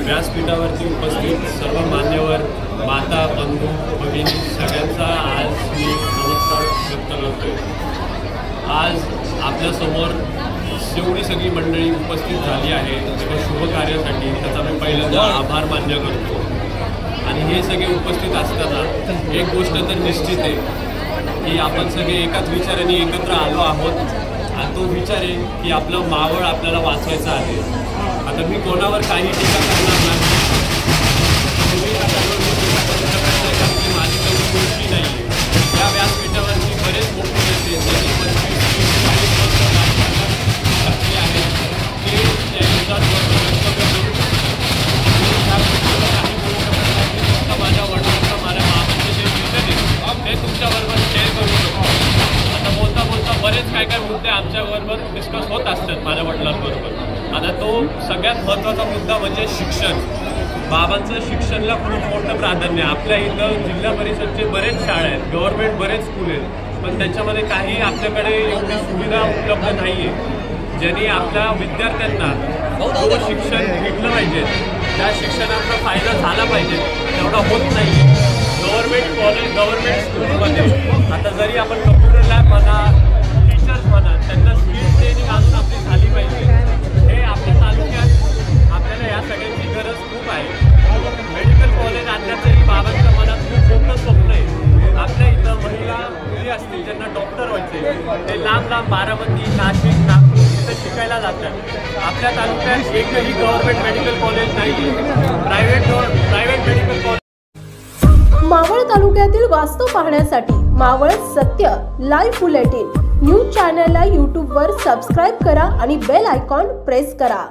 व्यासपीठावरती उपस्थित सर्व मान्यवर माता बंधू भगिनी सगळ्यांचा आज मी नमस्कार व्यक्त करतो। आज आपल्यासमोर एवढी सगळी मंडळी उपस्थित झाली आहे एका शुभ कार्यासाठी, त्याचा मी पहिल्यांदा आभार मान्य करतो। आणि हे सगळे उपस्थित असताना एक गोष्ट तर निश्चित आहे की आपण सगळे एकाच विचाराने एकत्र आलो आहोत आणि तो विचार आहे की आपलं मावळ आपल्याला वाचवायचं आहे। आता मी कोणावर काही टीका करणार नाही, माझी काही गोष्टी नाही आहे। या व्यासपीठावरती बरेच मोठे नेते त्यांनी 25-30 वर्ष घातली आहेत ते त्यानुसार माझ्या वडिलांचा माझ्या मामाचे जे विचार आहेत ते तुमच्याबरोबर शेअर करू शकतो। आता बोलता बोलता बरेच काय मुद्दे आमच्याबरोबर डिस्कस होत असतात माझ्या वडिलांबरोबर। आता तो सगळ्यात महत्त्वाचा मुद्दा म्हणजे शिक्षण। बाबांचं शिक्षणाला खूप मोठं प्राधान्य आहे। आपल्या इथं जिल्हा परिषदचे बरेच शाळा आहेत, गव्हर्नमेंट बरेच स्कूल आहेत, पण त्याच्यामध्ये काही आपल्याकडे एवढी सुविधा उपलब्ध नाही आहे ज्यांनी आपल्या विद्यार्थ्यांना जो शिक्षण घेतलं पाहिजे त्या शिक्षणाचा फायदा झाला पाहिजे तेवढा होत नाही। गव्हर्नमेंट कॉलेज गव्हर्नमेंट स्कूलमध्ये आता जरी आपण कम्प्युटर लॅब म्हणा, टीचर्स म्हणा, त्यांना स्किल ट्रेनिंग अजून आपली झाली पाहिजे। हे आपल्या तालुक्यात आपल्याला या सगळ्यांची गरज खूप आहे। मेडिकल कॉलेज आणण्याचंही बाबांच्या मनात खूप मोठं स्वप्न आहे। आपल्या इथं महिला मुली असतील ज्यांना डॉक्टर व्हायचे ते लांब लांब बारामती, नाशिक, नागपूर इथं शिकायला जातात। आपल्या तालुक्यात एकही गव्हर्नमेंट मेडिकल कॉलेज नाही, प्रायव्हेट मेडिकल कॉलेज। मावळ तालुक्यातील वास्तव पाहण्यासाठी मावळ सत्य लाईव्ह बुलेटिन न्यूज चॅनलला यूट्यूबवर सबस्क्राईब करा आणि बेल आयकॉन प्रेस करा।